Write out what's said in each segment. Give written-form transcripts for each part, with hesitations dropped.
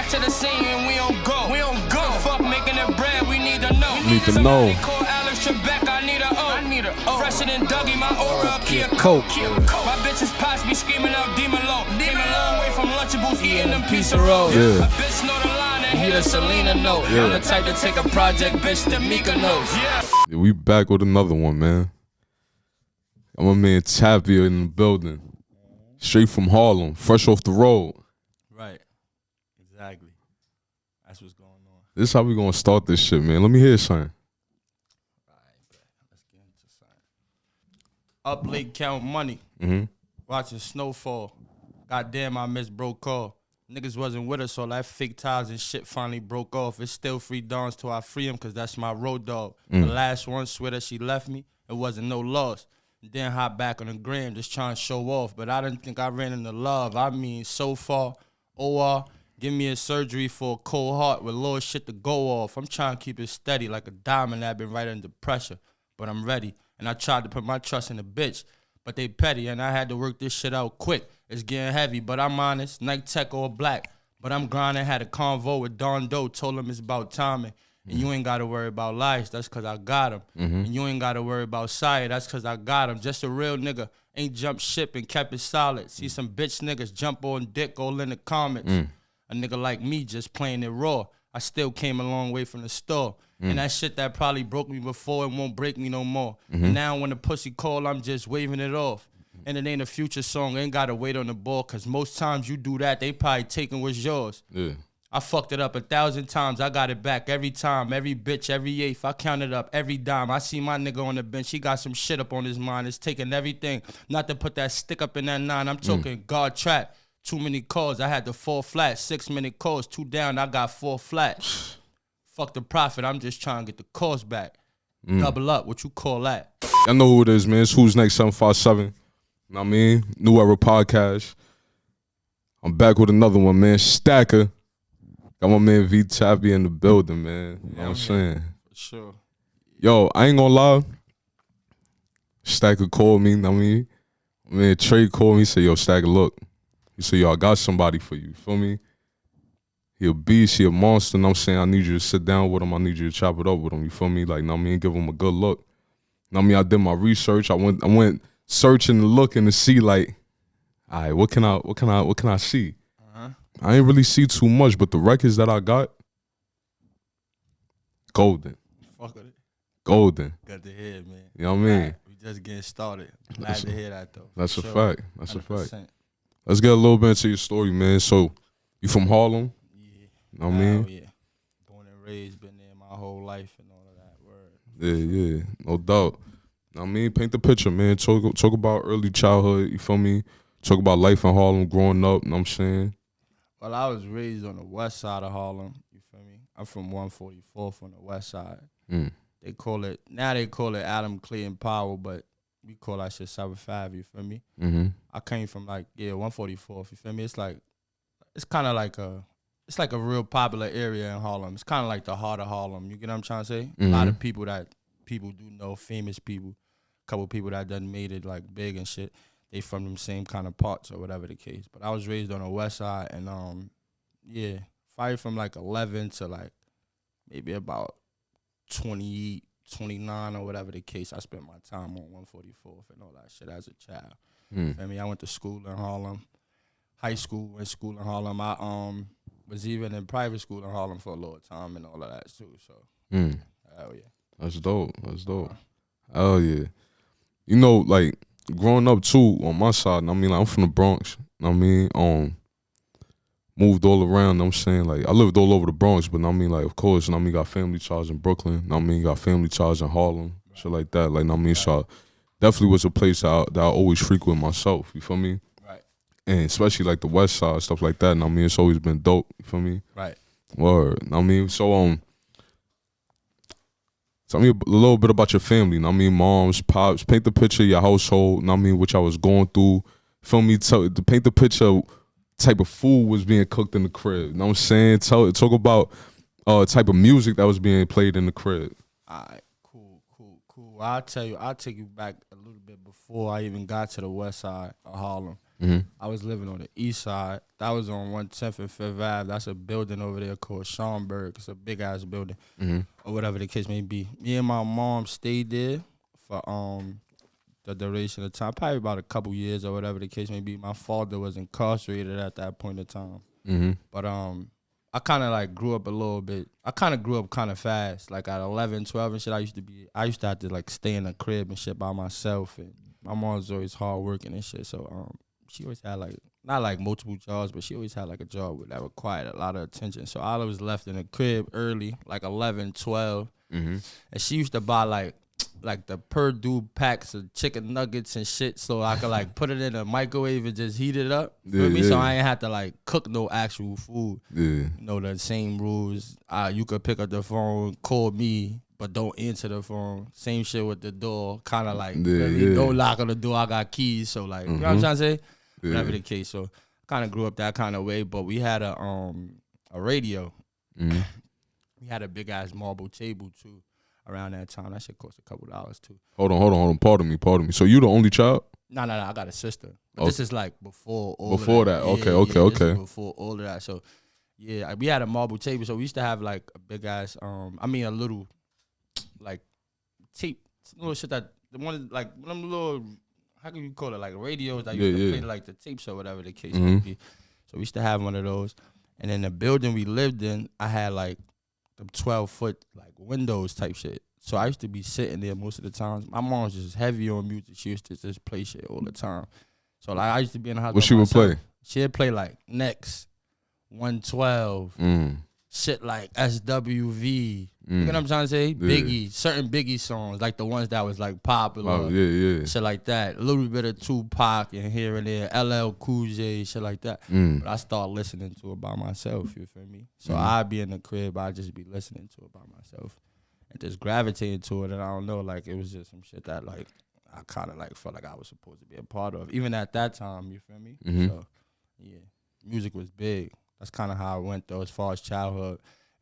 to the scene and we don't go. We don't go. Fuck making it bread, we need to know. Need to know. Call Alex Trebek, I need a O. I need a O. Fresher than Dougie, my aura up here. Coke. My bitches pots be screaming out Demon Low. Demon Low away from Lunchables, eating them piece of roll. Yeah. A bitch know the line and hit a Selena note. Yeah. I'm the type to take a project, bitch, that Mika knows. Yeah, we back with another one, man. I'm a man Tapia in the building. Straight from Harlem, fresh off the road. Right. Exactly. That's what's going on. This is how we gonna start this shit, man. Let me hear something. Let's get into something. Up late count money. Watching snowfall. Goddamn, I missed bro call. Niggas wasn't with us, so that fake ties and shit finally broke off. It's still free dawns till I free him, cause that's my road dog. The last one, swear that she left me, it wasn't no loss. Then hop back on the gram, just trying to show off. But I didn't think I ran into love. I mean, so far, OR, give me a surgery for a cold heart with little shit to go off. I'm trying to keep it steady like a diamond that been right under pressure. But I'm ready. And I tried to put my trust in the bitch. But they petty, and I had to work this shit out quick. It's getting heavy, but I'm honest. Night Tech or black. But I'm grinding, had a convo with Don Doe, told him it's about timing. And you ain't got to worry about lies, that's because I got him. And you ain't got to worry about sire, that's because I got him. Just a real nigga, ain't jumped ship and kept it solid. See some bitch niggas jump on dick all in the comments. A nigga like me just playing it raw. I still came a long way from the store. And that shit that probably broke me before, it won't break me no more. And now when the pussy call, I'm just waving it off. And it ain't a future song, ain't got to wait on the ball, because most times you do that, they probably taking what's yours. Yeah. I fucked it up 1,000 times. I got it back every time, every bitch, every eighth. I counted up every dime. I see my nigga on the bench. He got some shit up on his mind. It's taking everything. Not to put that stick up in that 9. I'm talking guard trap. Too many calls. I had to fall flat. 6-minute calls. 2 down. I got 4 flat. Fuck the profit. I'm just trying to get the calls back. Double up. What you call that? I know who it is, man. It's Who's Next 757. You know what I mean? New Era Podcast. I'm back with another one, man. Stacker. Got my man V Tapia in the building, man. You know what I'm saying? For sure. Yo, I ain't gonna lie. Stacker called me, I mean, Trey called me, he said, yo, Stacker, look. He said, yo, I got somebody for you, feel me? He a beast, he a monster, and I'm saying I need you to sit down with him, I need you to chop it up with him, you feel me? Like, know what I mean, give him a good look. Know what I mean, I did my research, I went searching and looking to see, like, all right, what can I see? I ain't really see too much, but the records that I got, golden. Fuck with it. Golden. Good to hear, man. You know what I mean? Right. We just getting started. Glad to hear that, though. That's For a sure. fact. That's 100%. a fact. Let's get a little bit into your story, man. So, you from Harlem? Yeah. You know what I mean? Yeah. Born and raised, been there my whole life and all of that. Word. Yeah, no doubt. You know what I mean? Paint the picture, man. Talk about early childhood, you feel me? Talk about life in Harlem, growing up, you know what I'm saying? Well, I was raised on the west side of Harlem. You feel me? I'm from 144th on the west side. They call it Adam Clayton Powell, but we call that shit 75. You feel me? I came from 144th. You feel me? It's kind of like a real popular area in Harlem. It's kind of like the heart of Harlem. You get what I'm trying to say? A lot of people do know, famous people, a couple people that done made it like big and shit. They from them same kind of parts or whatever the case. But I was raised on the west side, and probably from 11 to maybe about 28, 29 or whatever the case. I spent my time on 144th and all that shit as a child. I mean, I went to school in Harlem, high school, went to school in Harlem. I was even in private school in Harlem for a little time and all of that too. So, hell yeah. That's dope. Hell yeah. You know, growing up too on my side, I mean, I'm from the Bronx. I mean, moved all around. I'm saying, I lived all over the Bronx, but I mean, of course, I mean, got family ties in Brooklyn. I mean, got family ties in Harlem, shit like that. I mean, so I definitely was a place that I always frequent myself. You feel me? Right. And especially the West Side, stuff like that. And I mean, it's always been dope. You feel me? Right. Word. I mean, so tell me a little bit about your family. I mean, moms, pops, paint the picture of your household. I mean, what y'all was going through. Feel me? To paint the picture type of food was being cooked in the crib. You know what I'm saying? Talk about type of music that was being played in the crib. All right, cool. I'll take you back a little bit before I even got to the west side of Harlem. I was living on the east side. That was on 110th and 5th Ave. That's a building over there called Schaumburg. It's a big-ass building, or whatever the case may be. Me and my mom stayed there for the duration of time, probably about a couple years or whatever the case may be. My father was incarcerated at that point in time. But I kind of like grew up a little bit. I kind of grew up kind of fast. Like at 11, 12 and shit, I used to have to like stay in the crib and shit by myself. And my mom was always hard working and shit. So she always had like, not like multiple jobs, but she always had like a job that required a lot of attention. So I was left in the crib early, like 11, 12. And she used to buy like the Purdue packs of chicken nuggets and shit, so I could like put it in a microwave and just heat it up. Feel me? So I ain't have to like cook no actual food. You know, the same rules. You could pick up the phone, call me, but don't answer the phone. Same shit with the door. Kind of like, don't lock on the door. I got keys. So like, you know what I'm trying to say? Whatever the case. So kind of grew up that kind of way, but we had a radio. We had a big ass marble table too. Around that time, that shit cost a couple $2 too. Hold on. Pardon me. So you the only child? No. I got a sister. But this is like before all before of that. Okay. Before all of that. So yeah, we had a marble table. So we used to have like a big ass, a little like tape, little shit that the one like them little, how can you call it, like radios that used to play like the tapes or whatever the case may be. So we used to have one of those. And in the building we lived in, I had like them 12-foot like windows type shit. So I used to be sitting there most of the time. My mom was just heavy on music. She used to just play shit all the time. So like I used to be in the house. What she would play? She'd play like Next, 112, shit like SWV. You know what I'm trying to say? Biggie, certain Biggie songs, like the ones that was like popular. Oh, yeah. Shit like that. A little bit of Tupac and here and there, LL Cool J, shit like that. But I start listening to it by myself, you feel me? So I'd be in the crib, I'd just be listening to it by myself and just gravitating to it. And I don't know, like it was just some shit that like I kind of like felt like I was supposed to be a part of. Even at that time, you feel me? So yeah, music was big. That's kind of how I went though as far as childhood.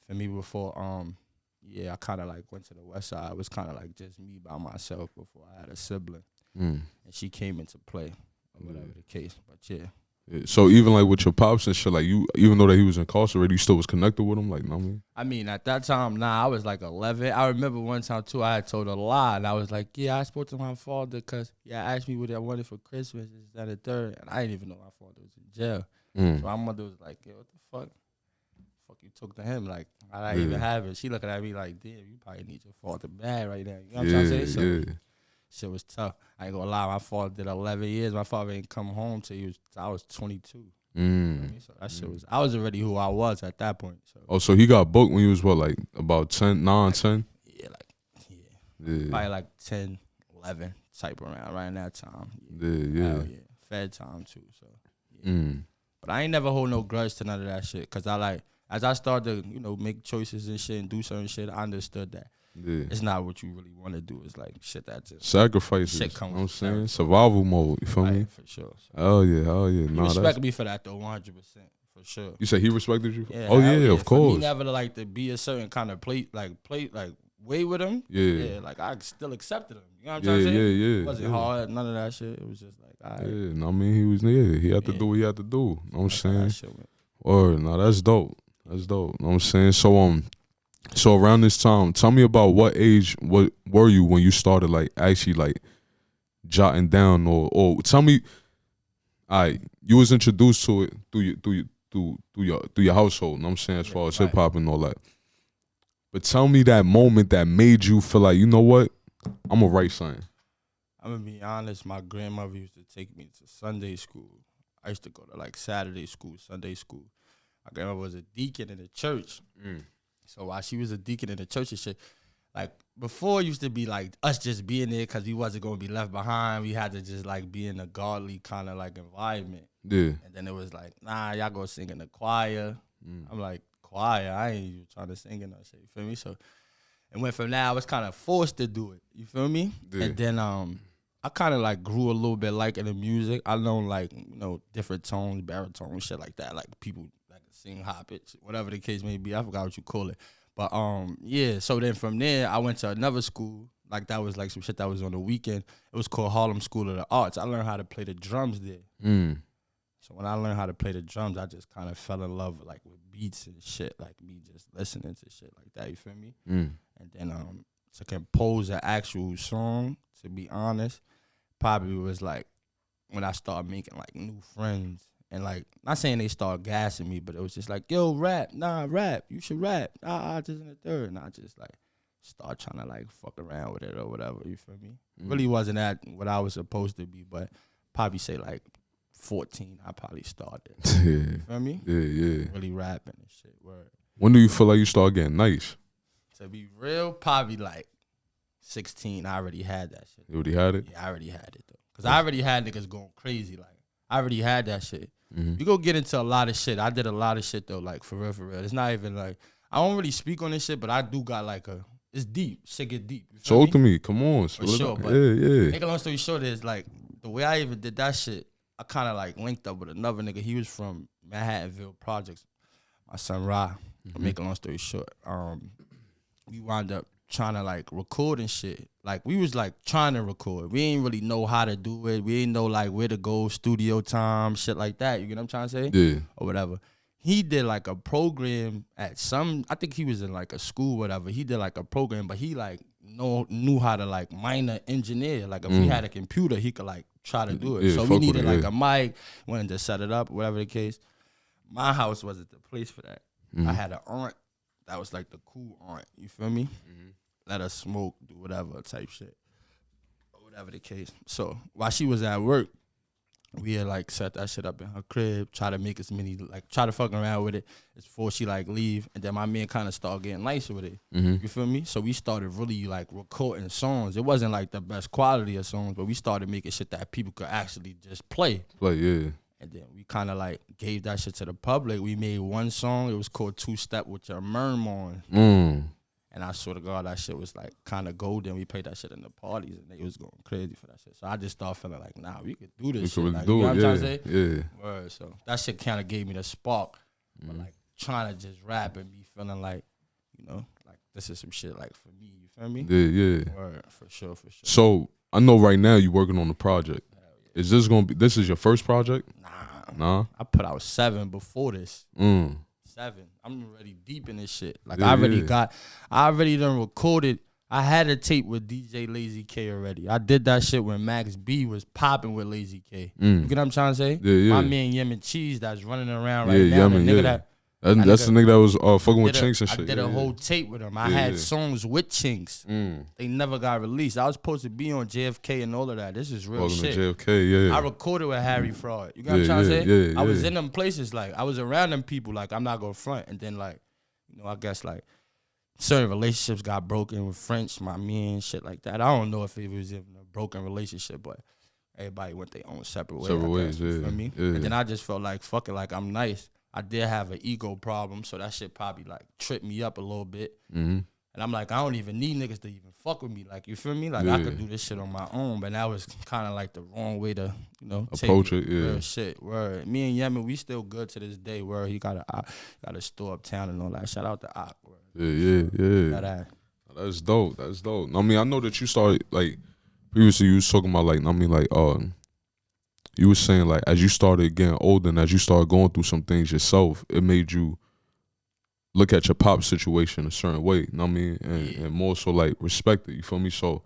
For me before, I kind of like went to the west side. It was kind of like just me by myself before I had a sibling. And she came into play, or whatever the case. But yeah. So even like with your pops and shit, like you, even though that he was incarcerated, you still was connected with him, like, know what I mean? I mean, at that time, I was like 11. I remember one time too, I had told a lie, and I was like, yeah, I spoke to my father because asked me what I wanted for Christmas, this, that, and the third, and I didn't even know my father was in jail. So my mother was like, yo, what the fuck? Fuck you took to him, like I didn't even have it. She looking at me like, damn, you probably need your father bad right now. You know what I'm trying to say? So shit was tough. I ain't gonna lie, my father did 11 years. My father ain't come home till I was 22. You know what I mean? So that shit was, I was already who I was at that point. So. So he got booked when he was what, like about 10, 9, 10? Yeah, probably like 10, 11 type around that time. Yeah. Fed time too. So but I ain't never hold no grudge to none of that shit, cause I like, as I started to, make choices and shit and do certain shit, I understood that it's not what you really want to do. It's like shit that just sacrifices. Shit comes. You know what I'm saying? Survival mode. You feel me? For sure. Oh yeah. He respected me for that though, 100%, for sure. You said he respected you? Yeah. Oh yeah, of course. For me never like to be a certain kind of play way with him. Yeah. Like I still accepted him. You know what I'm trying to say? Yeah. It wasn't hard, none of that shit. It was just like, all right. Yeah, no, I mean he had to do what he had to do. You know what I'm saying? Shit went. Word, no, that's dope. That's dope. You know what I'm saying? So around this time, tell me about what age what were you when you started like actually like jotting down or tell me, you was introduced to it through your household, you know what I'm saying, as far as hip hop and all that. But tell me that moment that made you feel like, you know what, I'm gonna write something. I'm gonna be honest, my grandmother used to take me to Sunday school. I used to go to like Saturday school, Sunday school. My grandmother was a deacon in the church. So while she was a deacon in the church and shit, like before it used to be like us just being there because we wasn't going to be left behind. We had to just like be in a godly kind of like environment. Yeah. And then it was like, nah, y'all go sing in the choir. I'm like, choir? I ain't even trying to sing in that shit. You feel me? So it went from there. I was kind of forced to do it. You feel me? Yeah. And then I kind of like grew a little bit liking the music. I learned like, different tones, baritone, shit like that. Like people that can sing high pitch, whatever the case may be. I forgot what you call it. But so then from there, I went to another school. Like that was like some shit that was on the weekend. It was called Harlem School of the Arts. I learned how to play the drums there. So when I learned how to play the drums, I just kind of fell in love like with beats and shit, like me just listening to shit like that. You feel me? Mm. And then to compose an actual song, to be honest, probably was like when I started making like new friends. And like, not saying they started gassing me, but it was just like, yo, rap, rap, you should rap, just in the third. And I just like start trying to like fuck around with it or whatever, you feel me? Really wasn't at what I was supposed to be, but probably say like 14, I probably started. Yeah. You feel me? Yeah. Really rapping and shit, word. When do you feel like you start getting nice? To be real, probably like 16, I already had that shit. You already had it? Yeah, I already had it, though. Because I already had niggas going crazy, like, I already had that shit. Mm-hmm. You go get into a lot of shit. I did a lot of shit though, like for real. It's not even like I don't really speak on this shit, but I do got like it's deep. Shit get deep. Talk to me. Come on. For sure. But yeah. make a long story short is like the way I even did that shit, I kind of like linked up with another nigga. He was from Manhattanville Projects. My son Ra. Make a long story short, we wound up trying to like record and shit. Like we was like trying to record. We ain't really know how to do it. We ain't know like where to go, studio time, shit like that. You get what I'm trying to say? Yeah. Or whatever. He did like a program at I think he was in like a school, whatever. He did like a program, but he like knew how to like minor engineer. Like if he had a computer, he could like try to do it. Yeah, so we fuck needed with it, like a mic, wanted to set it up, whatever the case. My house wasn't the place for that. I had an aunt that was like the cool aunt. You feel me? Let her smoke, do whatever type shit. Or whatever the case. So while she was at work, we had like set that shit up in her crib, try to make as many, like try to fuck around with it before she like leave. And then my man kind of started getting nicer with it. You feel me? So we started really like recording songs. It wasn't like the best quality of songs, but we started making shit that people could actually just play. Yeah. And then we kind of like gave that shit to the public. We made one song. It was called Two Step with Your Merm on. And I swear to God, that shit was like kind of golden. We played that shit in the parties, and they was going crazy for that shit. So I just started feeling like, nah, we could do this shit. Really like, do you know it, what I'm trying to say? Yeah. Word. So that shit kind of gave me the spark. But like trying to just rap and be feeling like, you know, like this is some shit like for me. You feel me? Yeah. Word. For sure. So I know right now you're working on the project. Yeah. Is this gonna be? This is your first project? Nah. I put out 7 before this. 7. I'm already deep in this shit. Like I already done recorded. I had a tape with DJ Lazy K already. I did that shit when Max B was popping with Lazy K. You get what I'm trying to say? Yeah. My man Yemen Cheese that's running around right now. Yemen, the nigga that's the nigga that was fucking with Chinks and shit. I did a whole tape with him. I had songs with Chinks. They never got released. I was supposed to be on JFK and all of that. This is real shit. JFK, I recorded with Harry Fraud. You got what I'm trying to say? Yeah. I was in them places. Like, I was around them people. Like, I'm not going to front. And then, like, you know, I guess, like, certain relationships got broken with French, my man, shit like that. I don't know if it was even a broken relationship, but everybody went their own separate ways. You feel me? And then I just felt like, fuck it, like, I'm nice. I did have an ego problem, so that shit probably like tripped me up a little bit. And I'm like, I don't even need niggas to even fuck with me. Like, you feel me? Like, I could do this shit on my own, but that was kind of like the wrong way to, you know, approach it. Real shit. Word. Me and Yemen, we still good to this day. Word. He got a store uptown and all that. Shout out to Ock. Word. Yeah. That's dope. I mean, I know that you started like previously. You was talking about like, I mean, like, you were saying like as you started getting older and as you started going through some things yourself, it made you look at your pop situation a certain way. You know what I mean? And more so like respect it. You feel me? So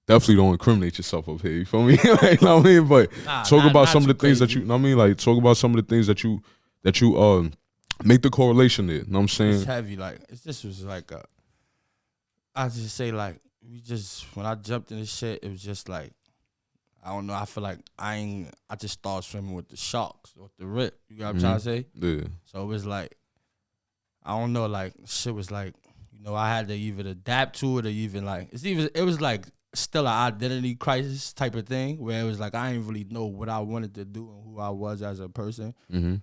definitely don't incriminate yourself up here. You feel me? Like, you know what I mean? But talk about some of the things that you know what I mean? Like talk about some of the things that you make the correlation there. You know what I'm saying? It's heavy. Like this was like I just say like when I jumped in this shit, it was just like I don't know. I feel like I just started swimming with the sharks, with the rip. You know what I'm trying to say? Yeah. So it was like, I don't know, like, shit was like, you know, I had to either adapt to it or even like, it was like still an identity crisis type of thing where it was like, I didn't really know what I wanted to do and who I was as a person.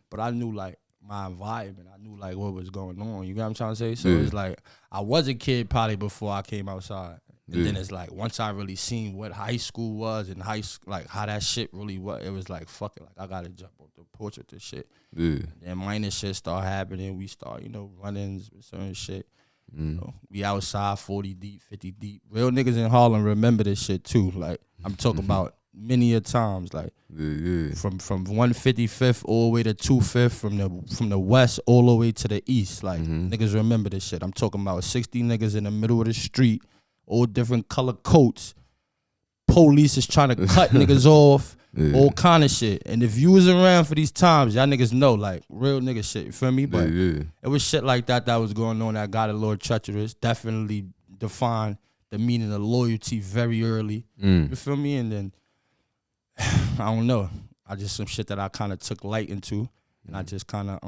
But I knew like my environment. I knew like what was going on. You know what I'm trying to say? So it was like, I was a kid probably before I came outside. And then it's like once I really seen what high school was and like how that shit really was, it was like fuck it, like I gotta jump off the porch with this shit. And then minor shit start happening. We start, you know, run-ins with certain shit. You know, we outside 40 deep, 50 deep. Real niggas in Harlem remember this shit too. Like I'm talking about many a times, like from 155th all the way to 25th, from the west all the way to the east. Like niggas remember this shit. I'm talking about 60 niggas in the middle of the street, all different color coats. Police is trying to cut niggas off, all kind of shit. And if you was around for these times, y'all niggas know, like, real nigga shit, you feel me? But it was shit like that was going on that got a little treacherous. Definitely defined the meaning of loyalty very early. You feel me? And then, I don't know. I just some shit that I kind of took light into. And I just kind of,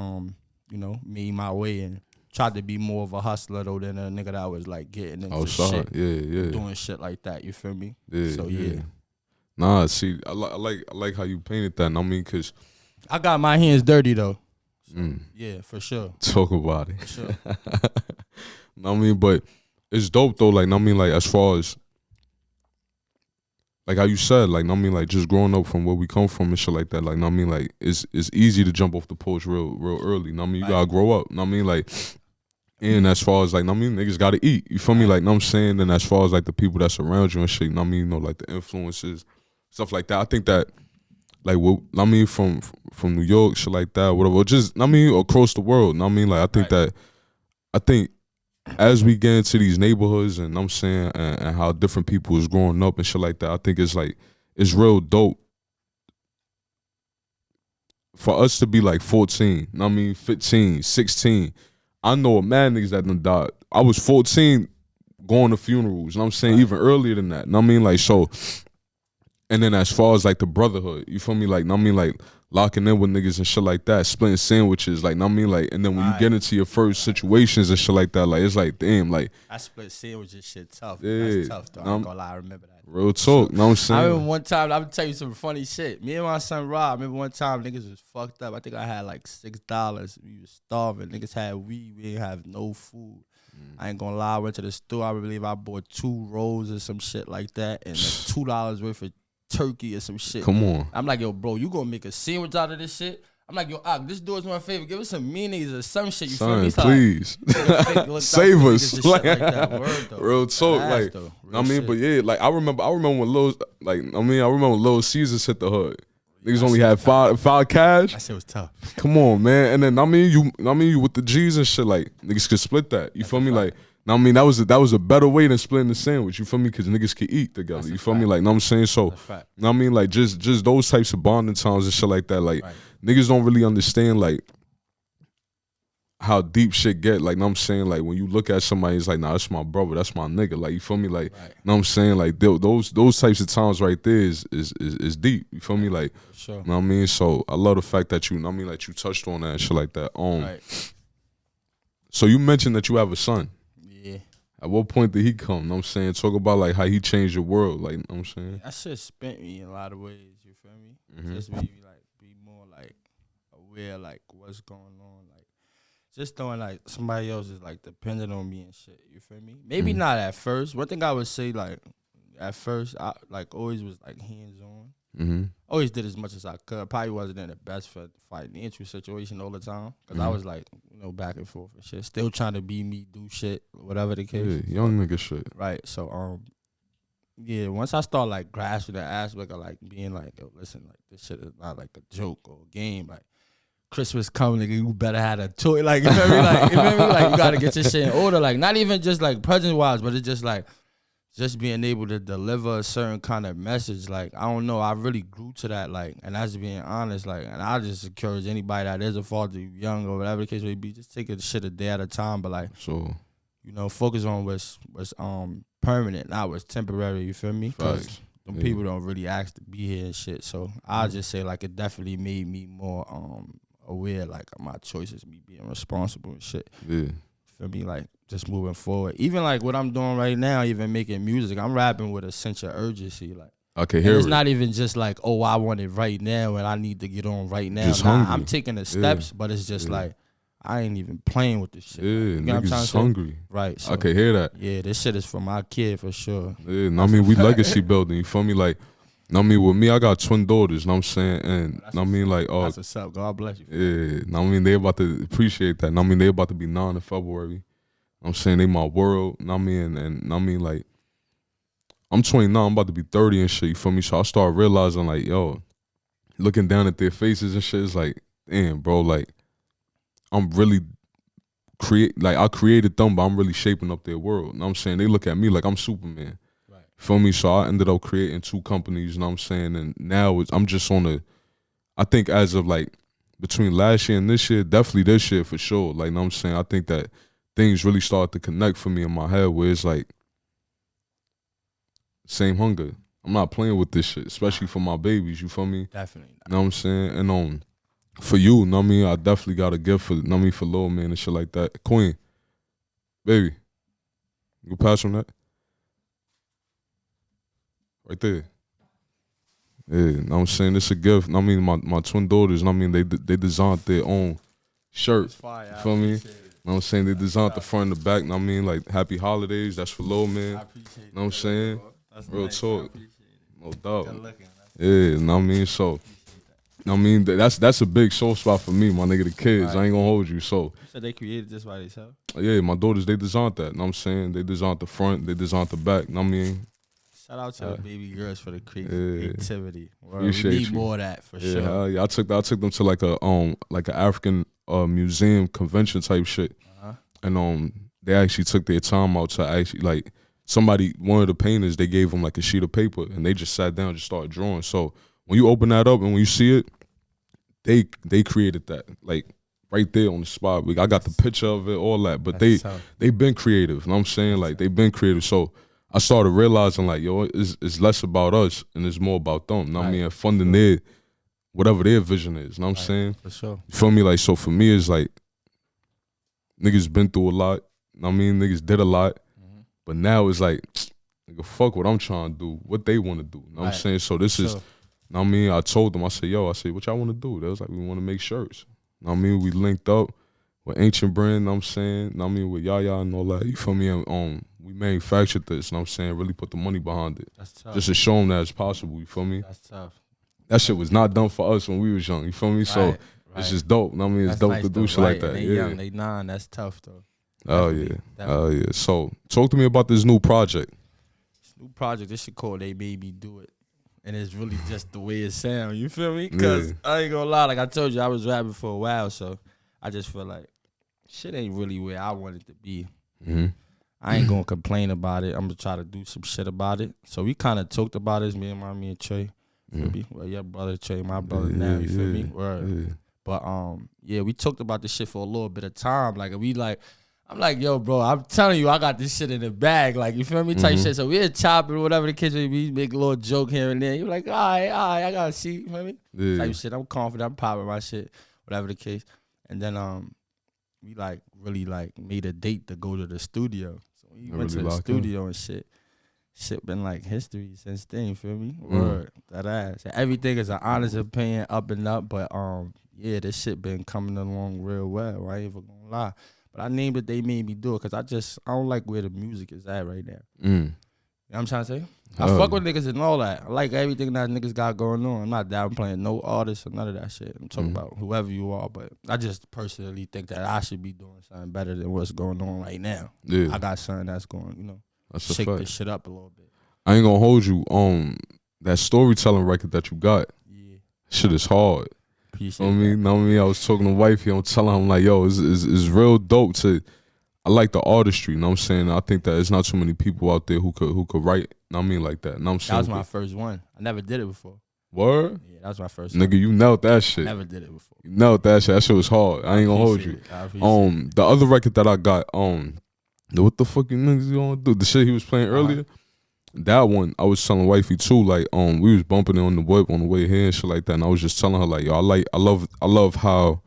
you know, made my way and tried to be more of a hustler though than a nigga that was like getting into shit, doing shit like that. You feel me? So Nah, see, I like how you painted that. I mean, cause I got my hands dirty though. So, yeah, for sure. Talk about it. For sure. I mean, but it's dope though. Like, I mean, like as far as like how you said, like, I mean, like just growing up from where we come from and shit like that. Like, I mean, like it's easy to jump off the porch real early. I mean, you gotta grow up. I mean, like. And as far as like, I mean, niggas gotta eat. You feel me? Like, I'm saying, and as far as like the people that's around you and shit, I mean, you know, like the influences, stuff like that. I think that, like, what I mean, from New York, shit like that, whatever. Just, I mean, across the world. I mean, like, I think as we get into these neighborhoods, and I'm saying, and how different people is growing up and shit like that, I think it's like it's real dope for us to be like 14. I mean, 15, 16. I know a man niggas that done died. I was 14 going to funerals, and I'm saying even earlier than that. And I mean, like, so, and then as far as like the brotherhood, you feel me? Like, I mean, like locking in with niggas and shit like that, splitting sandwiches, like, I mean, like, and then when you get into your first situations and shit like that, like, it's like, damn, like. I split sandwiches shit tough. That's tough though. I'm gonna lie, I remember that. Real talk, know what I'm saying? I remember one time, I'm gonna tell you some funny shit. Me and my son Rob, I remember one time niggas was fucked up. I think I had like $6. We was starving. Niggas had weed. We didn't have no food. I ain't gonna lie, I went to the store. I believe I bought 2 rolls or some shit like that, and like $2 worth of turkey or some shit. Come on. I'm like, yo, bro, you gonna make a sandwich out of this shit? I'm like, yo, this dude's my favorite. Give us some mayonnaise or some shit. You feel me? Please. Save us. Like that. Word, though. Real talk. Like, I mean, shit. But yeah, like I remember when Lil Caesars hit the hood. Niggas only had five cash. That shit was tough. Come on, man. And then I mean you with the G's and shit, like niggas could split that. You feel me? Like, I mean, that was a better way than splitting the sandwich. You feel me? Because niggas can eat together. You feel me? Like, know what I'm saying? So, I mean, like, just those types of bonding times and shit like that. Like, niggas don't really understand, like, how deep shit get. Like, know what I'm saying? Like, when you look at somebody, it's like, nah, that's my brother. That's my nigga. Like, you feel me? Like, know what I'm saying? Like, those types of times right there is deep. You feel me? Like, sure. Know what I mean? So, I love the fact that you, know what I mean, like, you touched on that and shit like that. So, you mentioned that you have a son. Yeah. At what point did he come? Know what I'm saying? Talk about like how he changed your world. Like, know what I'm saying? That shit spent me in a lot of ways. You feel me? Just made me like be more like aware, like what's going on. Like just knowing like somebody else is like dependent on me and shit. You feel me? Maybe not at first. One thing I would say, like at first, I like always was like hands on. Always did as much as I could. Probably wasn't in the best financial situation all the time because I was like, you know, back and forth and shit. Still trying to be me, do shit, whatever the case. Yeah, young nigga shit. Right. So yeah. Once I start like grasping the aspect of like being like, yo, listen, like this shit is not like a joke or a game. Like Christmas coming, nigga, you better have a toy. Like you feel me? Like you feel me? Like you gotta get your shit in order. Like not even just like present wise, but it's just like. Just being able to deliver a certain kind of message, like, I don't know, I really grew to that, like, and that's being honest, like, and I just encourage anybody that is a father, young or whatever the case may be, just take a shit a day at a time, but like, so, you know, focus on what's permanent, not what's temporary, you feel me? Because them people don't really ask to be here and shit, so I'll just say, like, it definitely made me more aware, like, of my choices, me being responsible and shit. Yeah. Feel me? Like, just moving forward. Even like what I'm doing right now, even making music, I'm rapping with a sense of urgency. Like, okay, here it's not even just like, oh, I want it right now and I need to get on right now. Nah, I'm taking the steps, but it's just like, I ain't even playing with this shit. Yeah, you know niggas is hungry. Right. So, I can hear that. Yeah, this shit is for my kid for sure. Yeah, I mean, we legacy building, you feel me? Like, I mean, with me, I got twin daughters, know what I'm saying? And I mean, like, that's what's up. God bless you. Yeah, I mean, they about to appreciate that. I mean, they about to be 9 in February. I'm saying they my world, know what I mean? And I mean, like, I'm 29, I'm about to be 30 and shit, you feel me? So I started realizing like, yo, looking down at their faces and shit, it's like, damn, bro, like, I'm really I created them, but I'm really shaping up their world. You know what I'm saying? They look at me like I'm Superman. Right. Feel me? So I ended up creating 2 companies, you know what I'm saying? And now I'm just I think as of like between last year and this year, definitely this year for sure. Like, you know what I'm saying? I think that things really started to connect for me in my head where it's like, same hunger. I'm not playing with this shit, especially for my babies, you feel me? Definitely. You know what I'm saying? And for you, know what I mean? I definitely got a gift for, know what I mean, for Lil Man and shit like that. Queen, baby, you pass from that? Right there. Yeah, know what I'm saying? It's a gift. Know what I mean, my twin daughters, know what I mean, they designed their own shirt. Fire, you feel me? Know what I'm saying? They designed the front and the back, know what I mean? Like, happy holidays, that's for Lil Man. I appreciate know what I'm saying? That's Real nice. talk. No doubt. Good looking. Yeah, know what I mean? So, I mean, that's a big soul spot for me, my nigga, the kids. Right. I ain't gonna hold you. So, You said they created this by themselves? yeah, my daughters, they designed that. Know what I'm saying? They designed the front, they designed the back. Know what I mean? Shout out to the baby girls for the creativity. We Appreciate need you. more of that for Yeah, sure. yeah. I took them to like an African museum convention type shit, and they actually took their time out to actually like one of the painters, they gave them like a sheet of paper and they just sat down and just started drawing. So when you open that up and when you see it, they created that like right there on the spot. I got the picture of it, all that, but they've been creative. You know what I'm saying? Like they've been creative. So I started realizing like, yo, it's less about us and it's more about them. You know what I mean? And funding their whatever their vision is. You know what I'm saying? For sure. You feel me? Like, so for me, it's like niggas been through a lot. You know what I mean? Niggas did a lot. But now it's like, nigga, fuck what I'm trying to do, what they want to do. You know what I'm saying? So this is, you know what I mean? I told them, I said, what y'all want to do? They was like, we want to make shirts. You know what I mean? We linked up with Ancient Brand, you know what I'm saying? You know what I mean? With Yaya and all that. You feel me? And we manufactured this, you know what I'm saying? Really put the money behind it. That's tough. Just to show them that it's possible, you feel me? That's tough. That shit was not done for us when we was young, you feel me? So it's just dope. You know what I mean? It's dope nice to do though, shit like that. And they young, they 9, that's tough though. Oh yeah. So talk to me about this new project. New project, this shit called They Made Me Do It. And it's really just the way it sounds, you feel me? Because I ain't gonna lie, like I told you, I was rapping for a while, so I just feel like shit ain't really where I want it to be. I ain't gonna complain about it. I'm gonna try to do some shit about it. So we kind of talked about this, me and Trey. Feel me? Well, your brother Trey, my brother now, you feel me? Word. But we talked about this shit for a little bit of time. Like I'm like, yo, bro, I'm telling you, I got this shit in the bag. Like, you feel me? Type shit. So we're chopping, whatever the case may be, make a little joke here and there. You're like, all right, I gotta see, you feel me? Type shit. I'm confident, I'm popping my shit, whatever the case. And then we like really like made a date to go to the studio. So we went to the studio and shit. Shit been like history since then, you feel me? Word, that ass. Everything is an honest opinion, up and up, but this shit been coming along real well. I ain't even gonna lie. But I named it They Made Me Do It because I don't like where the music is at right now. You know what I'm trying to say? I fuck with niggas and all that. I like everything that niggas got going on. I'm not downplaying no artist or none of that shit. I'm talking about whoever you are, but I just personally think that I should be doing something better than what's going on right now. Yeah. I got something that's going, shake this shit up a little bit. I ain't gonna hold you. That storytelling record that you got, shit is hard. Appreciate I was talking to wifey, I'm telling him like, yo, it's real dope I like the artistry, you know what I'm saying? I think that there's not too many people out there who could write, you know what I mean, like that. You know what I'm saying? That was my first one. I never did it before. Word? Yeah, that was my first one. Nigga, you nailed that shit. I never did it before. You nailed that shit. That shit was hard. I ain't gonna hold you. The other record that I got, what the fuck you niggas gonna do? The shit he was playing earlier? That one, I was telling wifey too, like, we was bumping it on the whip on the way here and shit like that, and I was just telling her, like, yo, I love how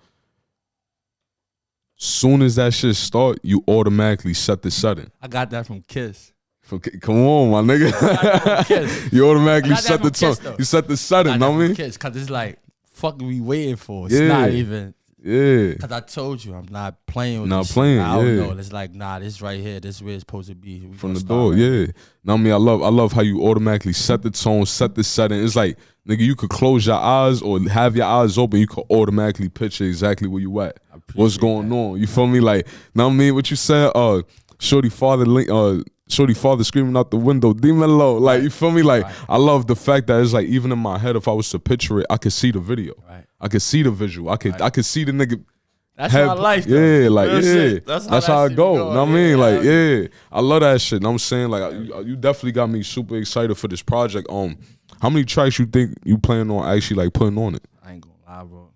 soon as that shit start, you automatically set the setting. I got that from Kiss. Come on, my nigga. You automatically set the tone. You set the setting, know what I mean? Kiss, cause it's like, fuck we waiting for? It's not even. Yeah. Cause I told you I'm not playing with not this playing, shit. I don't know. It's like, nah, this right here, this is where it's supposed to be. We from the door, Know what I mean? I love how you automatically set the tone, set the setting. It's like, nigga, you could close your eyes or have your eyes open, you could automatically picture exactly where you at. What's going on. You feel me? Like, know what I mean? What you said, Shorty father shorty father screaming out the window, dímelo. Like, you feel me? Like, I love the fact that it's like, even in my head, if I was to picture it, I could see the video. Right. I could see the visual. I could see the nigga. That's my life, though. Yeah, like, Real yeah. shit. That's how I go. Going. Know what I mean? Like, yeah. I love that shit. Know what I'm saying? Like, you definitely got me super excited for this project. How many tracks you think you plan on actually, like, putting on it? I ain't gonna lie, bro.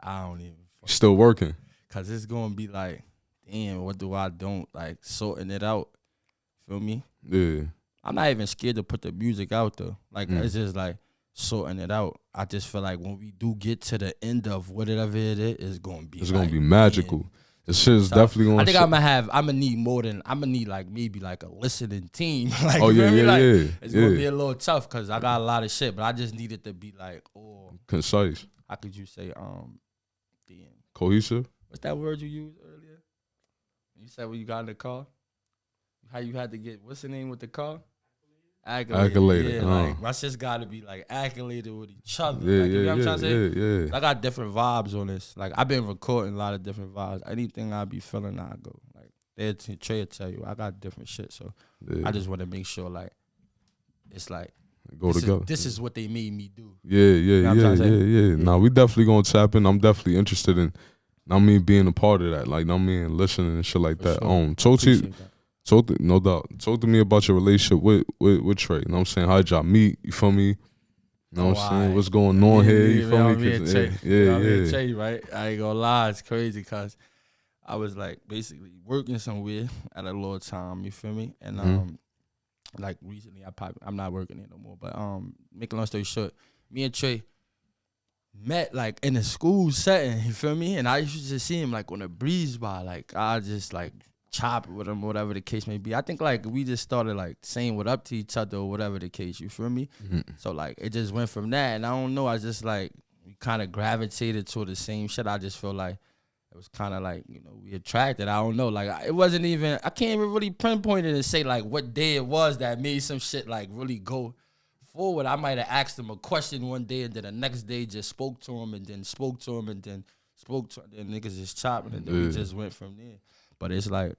I don't even. Still working? Cause it's gonna be like, damn, what do I don't like sorting it out? Feel me? Yeah. I'm not even scared to put the music out though. Like it's just like sorting it out. I just feel like when we do get to the end of whatever it is, it's gonna be. It's gonna be magical. The shit is definitely gonna. I think I'm gonna need more than I'm gonna need like maybe like a listening team. Like, oh yeah, yeah, like, yeah. It's gonna be a little tough because I got a lot of shit, but I just need it to be like, concise. How could you say cohesive? What's that word you used earlier? You said when you got in the car, how you had to get what's the name with the car? Accolade. Yeah, like my shit's got to be like accoladed with each other. Yeah, like, you know what I'm trying to say? Yeah. I got different vibes on this. Like I've been recording a lot of different vibes. Anything I be feeling, I go. Like Trey will tell you, I got different shit. So I just want to make sure like it's like go together. This is what they made me do. Yeah. Nah, we definitely gonna tap in. I'm definitely interested in. Being a part of that. Like, listening and shit like that. Sure. No doubt. Talk to me about your relationship with Trey. You know what I'm saying? How'd y'all meet? You feel me? You know what I'm saying? What's going on here? You feel me? Yeah. Trey, right? I ain't gonna lie, it's crazy because I was like basically working somewhere at a little time. You feel me? And like recently, I'm not working there no more. But make a long story short, me and Trey met like in a school setting. You feel me? And I used to just see him like on a breeze by. Like I just like chop it with him, whatever the case may be. I think like we just started like saying what up to each other or whatever the case. You feel me? So like it just went from that. And I don't know. I just like we kind of gravitated to the same shit. I just feel like it was kind of like, we attracted. I don't know. Like, it wasn't even, I can't even really pinpoint it and say, like, what day it was that made some shit, like, really go forward. I might have asked him a question one day and then the next day just spoke to him and then spoke to him and then spoke to him. Then niggas just chopping and then we just went from there. But it's like,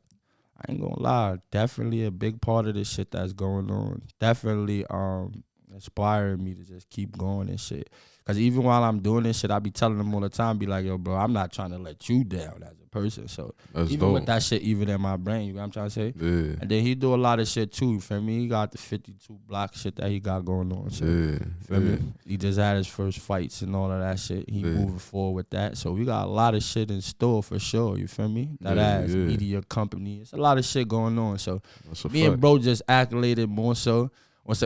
I ain't gonna lie, definitely a big part of this shit that's going on. Definitely inspiring me to just keep going and shit. Because even while I'm doing this shit, I be telling them all the time, be like, yo, bro, I'm not trying to let you down as a person. So that's even dope. with that shit, even in my brain, you know what I'm trying to say? Yeah. And then he do a lot of shit too, you feel me? He got the 52 block shit that he got going on. So, feel me? He just had his first fights and all of that shit. He moving forward with that. So we got a lot of shit in store for sure, you feel me? That media company. It's a lot of shit going on. So me and bro just accoladed more so.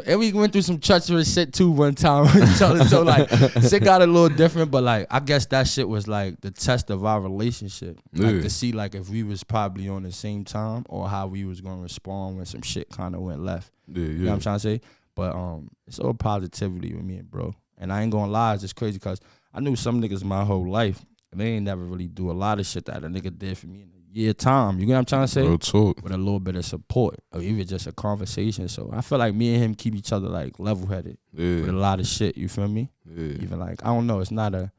And we went through some treacherous shit too one time. so like shit got a little different, but like I guess that shit was like the test of our relationship. Like to see like if we was probably on the same time or how we was gonna respond when some shit kinda went left. You know what I'm trying to say? But it's all positivity with me and bro. And I ain't gonna lie, it's just crazy because I knew some niggas my whole life and they ain't never really do a lot of shit that a nigga did for me in a year time. You get what I'm trying to say? Real talk. With a little bit of support or even just a conversation. So I feel like me and him keep each other like level headed with a lot of shit. You feel me? Even like I don't know. It's not a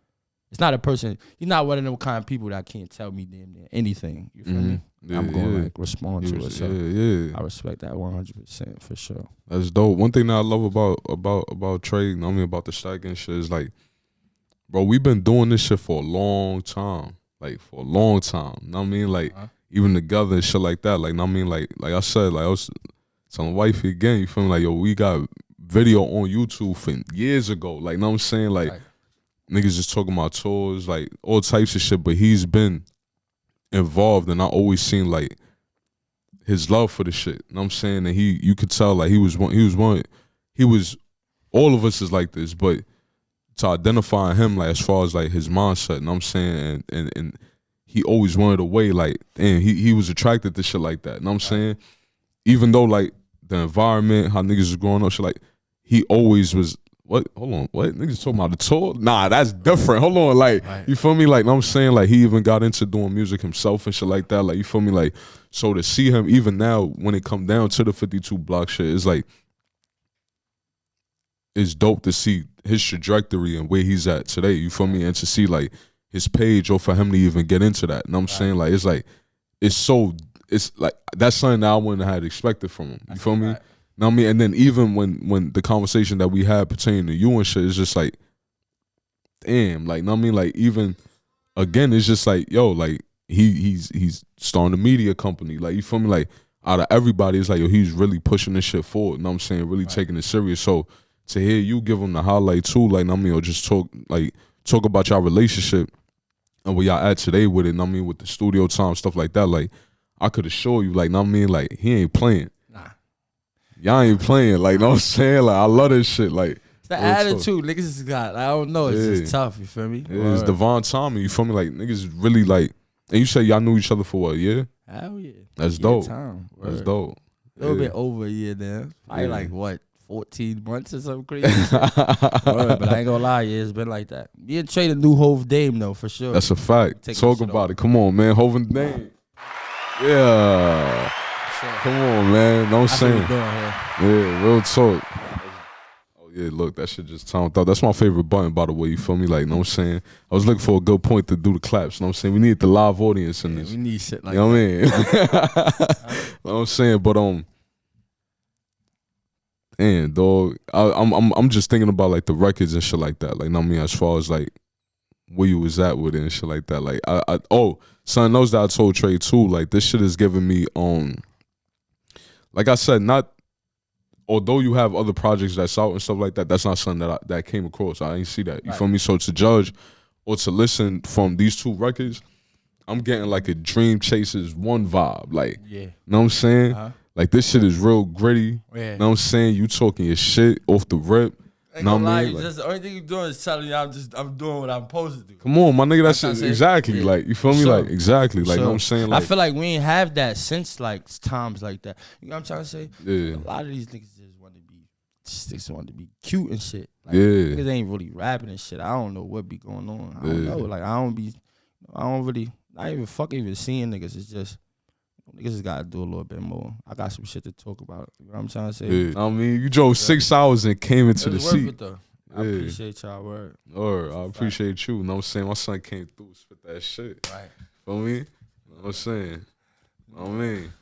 person. He's not one of them kind of people that can't tell me damn near anything. You feel me? I'm gonna like respond to it. So I respect that 100% for sure. That's dope. One thing that I love about Trey, about the stacking shit is like, bro, we've been doing this shit for a long time. Like for a long time. Know what I mean? Like even together and shit like that. Like, know what I mean? Like I said, like I was telling wifey again, you feel me? Like, yo, we got video on YouTube from years ago. Like, know what I'm saying? Like niggas just talking about tours, like all types of shit, but he's been involved and I always seen like his love for the shit. Know what I'm saying? And you could tell like he was all of us is like this, but to identify him, like as far as like his mindset, you know what I'm saying, and he always wanted a way, like, and he was attracted to shit like that, you know what I'm saying? Even though like the environment, how niggas was growing up, shit like, he always was, what? Hold on, what? Niggas talking about the tour? Nah, that's different. Hold on, like, you feel me? Like, know what I'm saying? Like, he even got into doing music himself and shit like that, like, you feel me? Like, so to see him, even now, when it come down to the 52 block shit, it's like, it's dope to see his trajectory and where he's at today, you feel me? And to see like his page or for him to even get into that. You know what I'm saying? Like it's so it's like that's something that I wouldn't have expected from him. You feel me? Know what I mean? And then even when the conversation that we had pertaining to you and shit, it's just like, damn, like, know what I mean? Like, even again, it's just like, yo, like he's starting a media company. Like, you feel me? Like, out of everybody, it's like, yo, he's really pushing this shit forward. You know what I'm saying? Really taking it serious. So to hear you give him the highlight too, like, know what I mean, or just talk about your relationship and where y'all at today with it, know what I mean, with the studio time, stuff like that, like, I could assure you, like, know what I mean, like, he ain't playing. Nah. Y'all ain't playing, like, know what I'm saying? Like, I love this shit, like. It's the attitude niggas just got. I don't know. It's just tough, you feel me? Yeah, it's Devon Tommy, you feel me? Like, niggas really, like, and you say y'all knew each other for what, a year? Hell yeah. That's dope. Time. That's dope. A little bit over a year now. Probably like, what, 14 months or something crazy? But I ain't gonna lie, yeah, it's been like that. Me and Trey the new Hove Dame, though, for sure. That's a fact. Talk about it. Come on, man. Hove and Dame. Yeah. Sure. Come on, man. Know what I'm saying? Yeah, real talk. Oh, yeah, look, that shit just turned out. That's my favorite button, by the way. You feel me? Like, know what I'm saying? I was looking for a good point to do the claps. Know what I'm saying? We need the live audience in this. We need shit like that. You know what I mean? Know what I'm saying? But, damn, dog. I'm just thinking about, like, the records and shit like that. Like, know what I mean? As far as, like, where you was at with it and shit like that. Like, son knows that I told Trey too. Like, this shit is giving me like I said, not although you have other projects that's out and stuff like that, that's not something that came across. I didn't see that. You feel me? So to judge or to listen from these two records, I'm getting like a Dream Chasers 1 vibe. Like, you know what I'm saying? Like, this shit is real gritty. You know what I'm saying? You talking your shit off the rip. Ain't gonna lie, like, just the only thing you're doing is telling you I'm doing what I'm supposed to do. Come on, my nigga, that's exactly like, you feel me? Like, exactly, like, you know what I'm saying? Like, I feel like we ain't have that since like times like that. You know what I'm trying to say? Yeah. A lot of these niggas just want to be cute and shit. Like, yeah. Niggas ain't really rapping and shit. I don't know what be going on. I don't know. Like, I don't really, not even fucking even seeing niggas. It's just, niggas just gotta do a little bit more. I got some shit to talk about. You know what I'm trying to say? Yeah. I mean, you drove 6 hours and came into the seat. It, though. I appreciate y'all word. I appreciate you. You know what I'm saying? My son came through, spit that shit. Right. Feel me? You know what I'm saying? I mean.